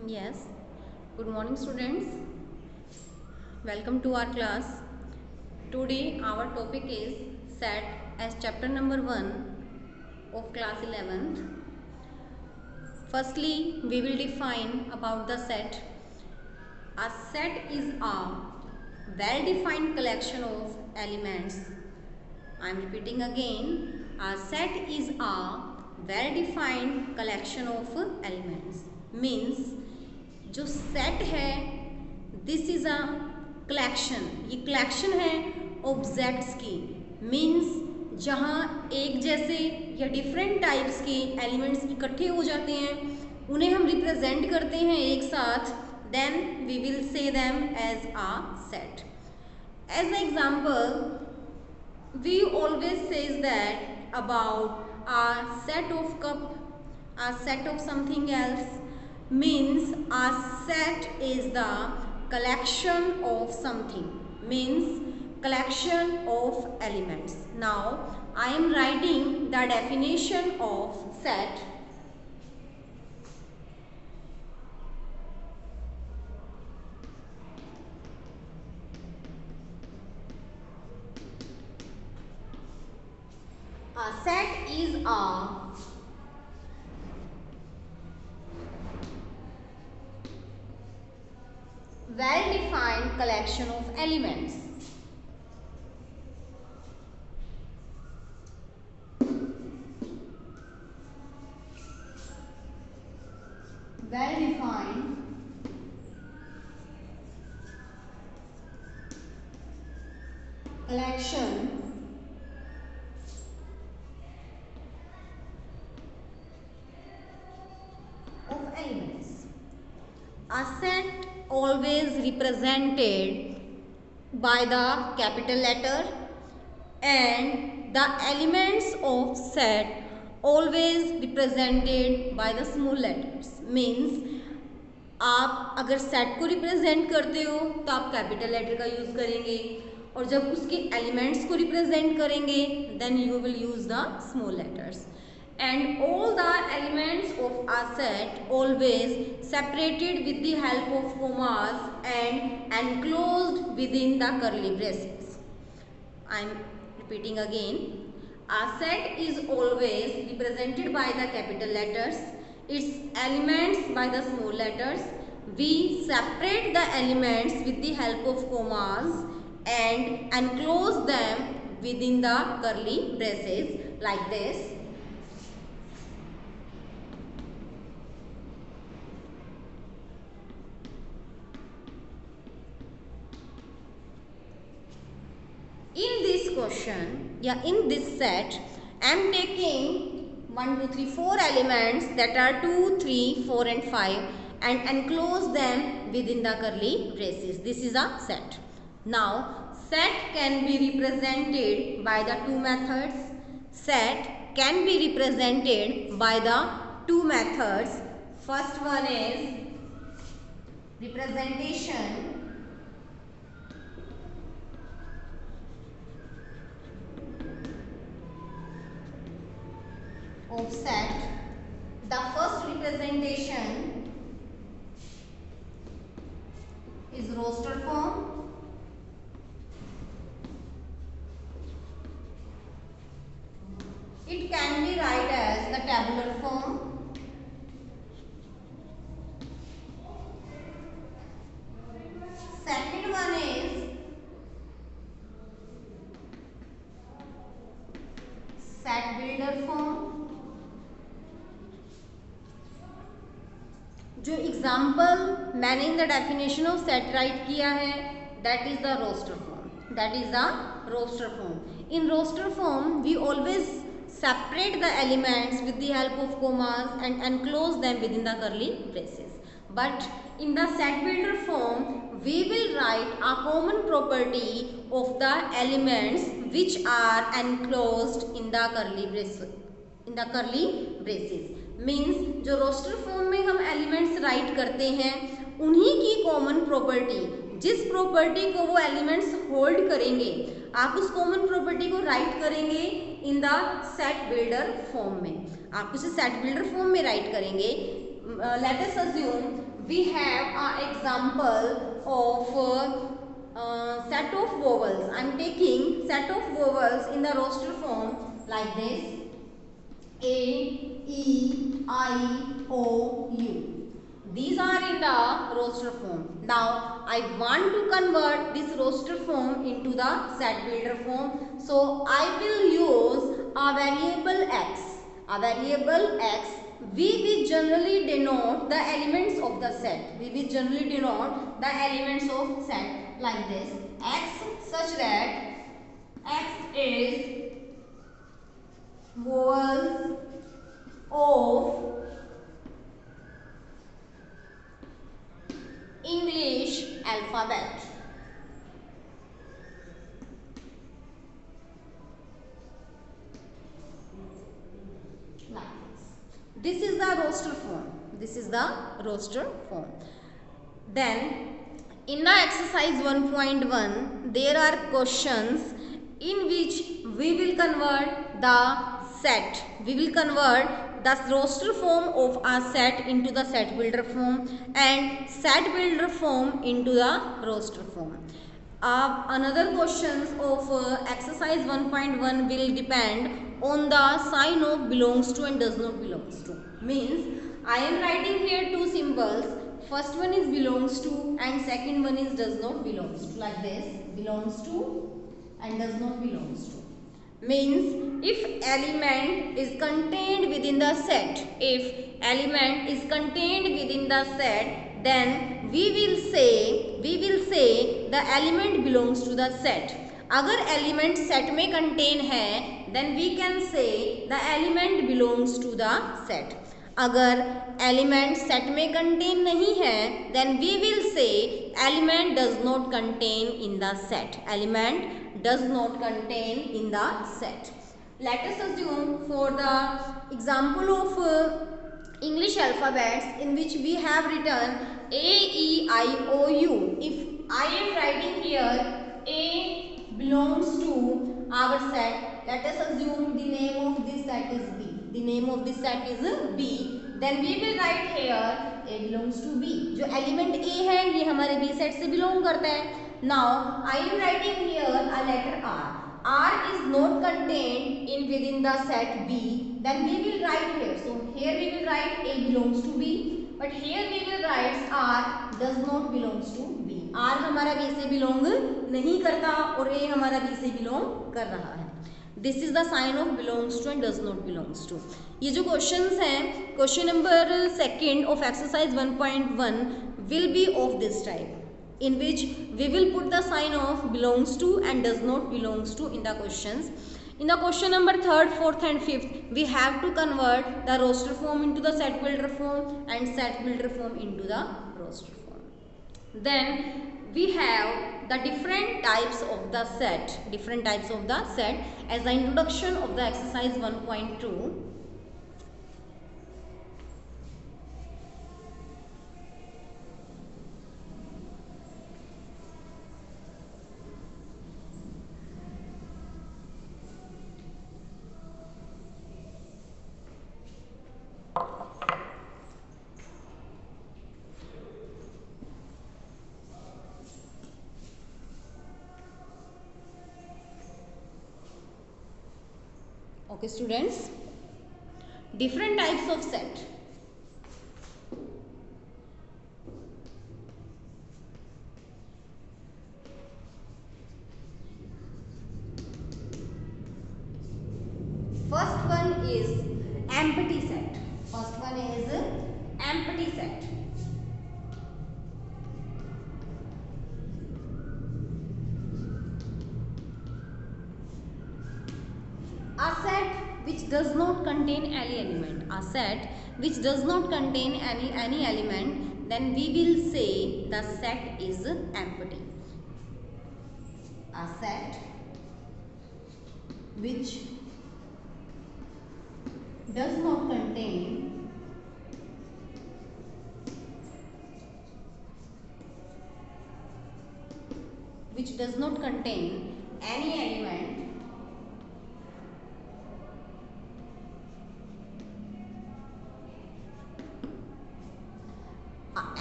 Yes. Good morning, students. Welcome to our class. Today, our topic is set as chapter number 1 of class 11th. Firstly, we will define about the set. A set is a well-defined collection of elements. I am repeating again. A set is a well-defined collection of elements. Means जो set है this is a collection, ये collection है objects की। Means जहाँ एक जैसे या different types के एलिमेंट्स इकट्ठे हो जाते हैं उन्हें हम रिप्रेजेंट करते हैं एक साथ, then we will say them as a set. As an example we always says that about a set of cup, a set of something else, means a set is the collection of something, means collection of elements. Now I am writing the definition of set. A set is a well-defined collection of elements. Well-defined collection of elements. A set always represented by the capital letter and the elements of set always represented by the small letters. Means आप अगर set को represent करते हो तो आप capital letter का use करेंगे और जब उसके एलिमेंट्स को रिप्रेजेंट करेंगे then you will use the small letters. And all the elements of a set always separated with the help of commas and enclosed within the curly braces. I am repeating again. A set is always represented by the capital letters, its elements by the small letters. We separate the elements with the help of commas and enclose them within the curly braces like this. In this question, in this set, I am taking 1, 2, 3, 4 elements that are 2, 3, 4 and 5 and enclose them within the curly braces. This is a set. Now, set can be represented by the two methods. Set can be represented by the two methods. First one is representation of set. The first representation is roster form. It can be written as the tabular form. Second one is set builder form. जो example मैंने in the definition of set write किया है that is the roster form, that is the roster form. In roster form we always separate the elements with the help of commas and enclose them within the curly braces. But in the set builder form we will write a common property of the elements which are enclosed in the curly braces. Means जो roster form में हम elements right करते हैं उन्हीं की common property, जिस property को वो एलिमेंट्स होल्ड करेंगे आप उस कॉमन प्रॉपर्टी को राइट करेंगे इन द सेट बिल्डर फॉर्म में। आप उसे सेट बिल्डर फॉर्म में राइट करेंगे। Let us assume we have an example of set of vowels. I am taking set of vowels in the roster form like this: A, E, I, O, U. These are in the roster form. Now I want to convert this roster form into the set builder form. So I will use a variable x. A variable x, we will generally denote the elements of the set. We will generally denote the elements of set like this: x, such that x is vowels of English alphabet. Like this. This is the roster form. This is the roster form. Then in the exercise 1.1 there are questions in which we will convert the set. We will convert the roster form of a set into the set builder form and set builder form into the roster form. Another questions of exercise 1.1 will depend on the sign of belongs to and does not belongs to. Means I am writing here two symbols. First one is belongs to and second one is does not belongs to. Like this: belongs to and does not belongs to. Means if element is contained within the set, if element is contained within the set, then we will say the element belongs to the set. अगर element set में contain है, then we can say the element belongs to the set. अगर element set में contain नहीं है, then we will say element does not contain in the set. Element does not contain in the set. Let us assume for the example of English alphabets in which we have written A, E, I, O, U. If I am writing here A belongs to our set, let us assume the name of this set is B. The name of this set is B. Then we will write here A belongs to B. जो element A है ये हमारे B set से belong करता है. Now I am writing here a letter R. R is not contained in within the set B. Then we will write here. So here we will write A belongs to B. But here we will write R does not belongs to B. R हमारा B से belong नहीं करता और A हमारा B से belong कर रहा है. This is the sign of belongs to and does not belongs to. ये जो क्वेश्चंस हैं, question number second of exercise 1.1 will be of this type in which we will put the sign of belongs to and does not belongs to in the questions. In the question number 3rd, 4th and 5th, we have to convert the roster form into the set builder form and set builder form into the roster form. Then we have the different types of the set as the introduction of the exercise 1.2. Okay students, different types of set. First one is empty set. First one is empty set. A set which does not contain any element. A set which does not contain any element, then we will say the set is empty. A set which does not contain any element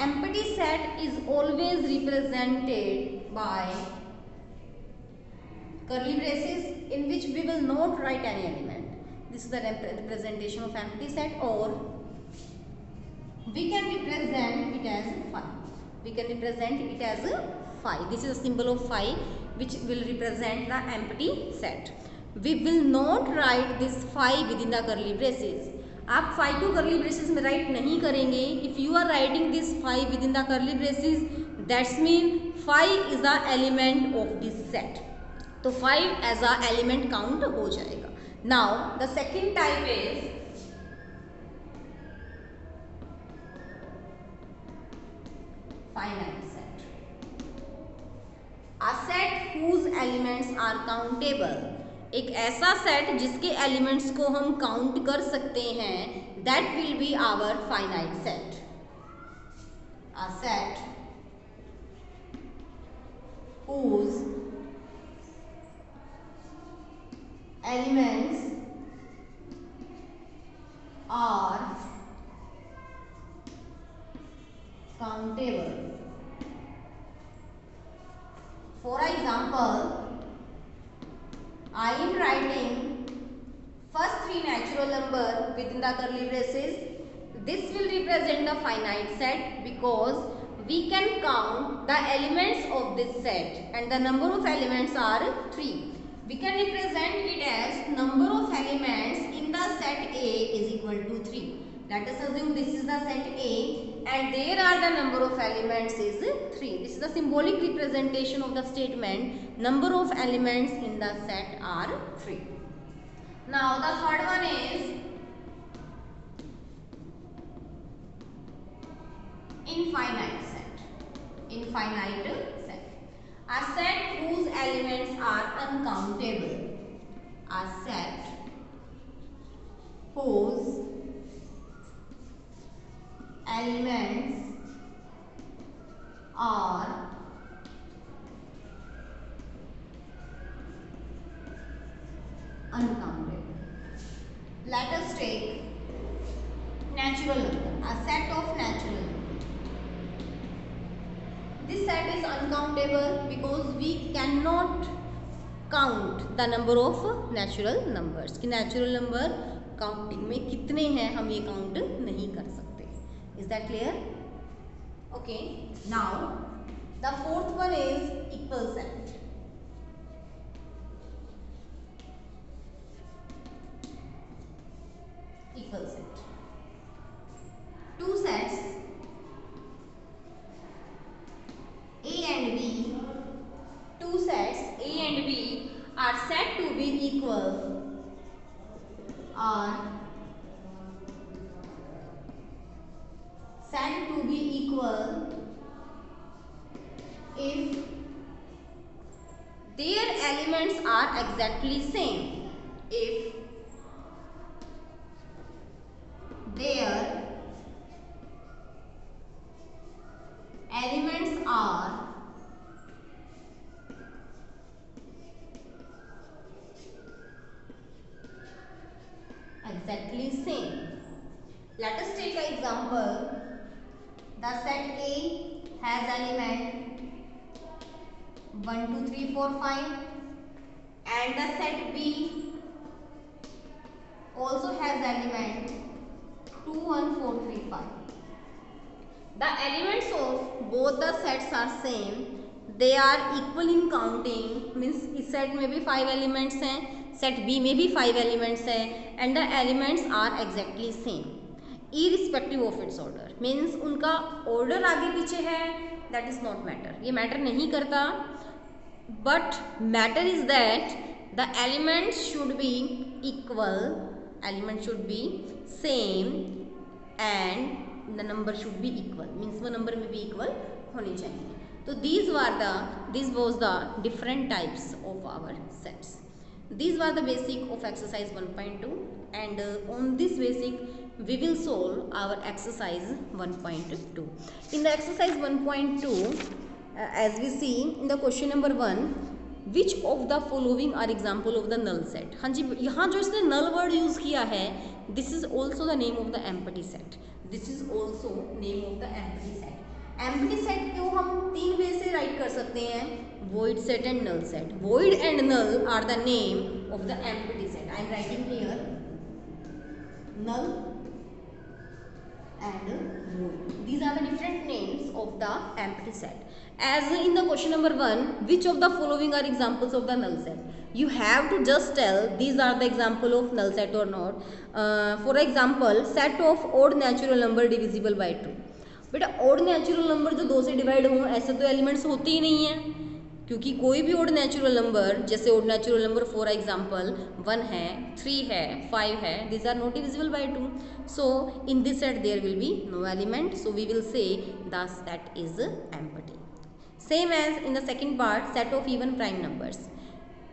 empty set is always represented by curly braces in which we will not write any element. This is the representation of empty set, or we can represent it as phi. We can represent it as phi. This is a symbol of phi which will represent the empty set. We will not write this phi within the curly braces. आप phi को curly braces में write नहीं करेंगे. If you are writing this phi within the curly braces, that's mean phi is the element of this set. तो 5 as a element count हो जाएगा. Now the second type is finite set. A set whose elements are countable. एक ऐसा set जिसके elements को हम count कर सकते हैं, that will be our finite set. A set whose elements are countable. For example, I am writing first three natural number within the curly braces. This will represent the finite set because we can count the elements of this set and the number of elements are 3. We can represent it as number of elements in the set A is equal to 3. Let us assume this is the set A and there are the number of elements is 3. This is the symbolic representation of the statement number of elements in the set are 3. Now the third one is infinite set. Infinite set. A set whose elements are uncountable. A set whose elements are uncountable. Let us take natural number, a set of natural number. This set is uncountable because we cannot count the number of natural numbers. कि natural number counting में कितने हैं हम ये count नहीं कर सकते. Is that clear? Okay. Now the fourth one is equal set. Equal set. Two sets A and B. Two sets A and B are said to be equal. Are said to be equal if their elements are exactly same. If their elements are exactly same. Let us take an example. The set A has element 1, 2, 3, 4, 5 and the set B also has element 2, 1, 4, 3, 5. The elements of both the sets are same. They are equal in counting. Means इस set में भी 5 elements हैं, set B में भी 5 elements हैं and the elements are exactly same. Irrespective of its order. Means उनका order आगे पीछे है, that is not matter. ये matter नहीं करता. But matter is that the elements should be equal. Elements should be same and the number should be equal. Means वो number में भी equal होनी चाहिए. So this was the different types of our sets. These were the basic of exercise 1.2 and on this basic we will solve our exercise 1.2. In the exercise 1.2 as we see in the question number 1, which of the following are example of the null set. हाँ जी, यहाँ जो इसने null word use किया है, this is also the name of the empty set. This is also name of the empty set. Empty set को हम 3 वे से right कर सकते हैं, void set and null set. Void and null are the name of the empty set. I am writing here null and void. These are the different names of the empty set. As in the question number 1, which of the following are examples of the null set? You have to just tell these are the example of null set or not. For example, set of odd natural number divisible by 2. बेटा odd natural number जो 2 से divide हों ऐसे तो elements होते ही नहीं हैं, क्योंकि कोई भी odd natural number, जैसे odd natural number for example 1 है, 3 है, 5 है, these are not divisible by 2. So in this set there will be no element, so we will say the set is empty. Same as in the second part, set of even prime numbers.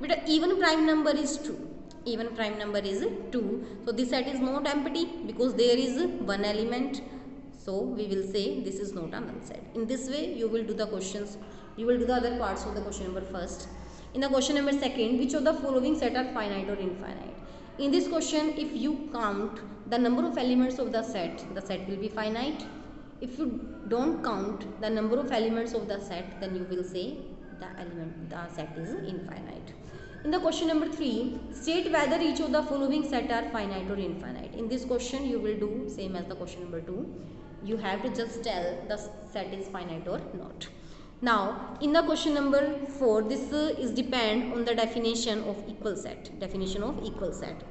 Beta even prime number is 2. Even prime number is 2. So this set is not empty because there is one element. So we will say this is not a null set. In this way you will do the questions. You will do the other parts of the question number first. In the question number second, which of the following set are finite or infinite? In this question, if you count the number of elements of the set will be finite. If you don't count the number of elements of the set, then you will say the set is infinite. In the question number 3, state whether each of the following set are finite or infinite. In this question, you will do same as the question number 2. You have to just tell the set is finite or not. Now, in the question number 4, this is depend on the definition of equal set. Definition of equal set.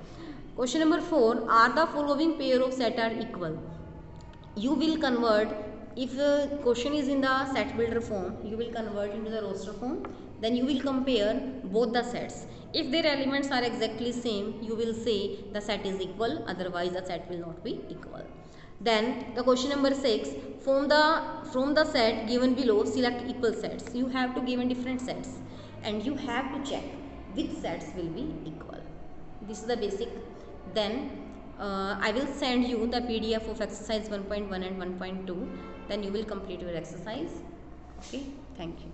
Question number 4, are the following pair of set are equal? You will convert, if the question is in the set builder form, you will convert into the roster form. Then you will compare both the sets. If their elements are exactly same, you will say the set is equal, otherwise the set will not be equal. Then the question number 6, from the set given below, select equal sets. You have to given different sets and you have to check which sets will be equal. This is the basic. Then I will send you the PDF of exercise 1.1 and 1.2. Then you will complete your exercise. Okay, thank you.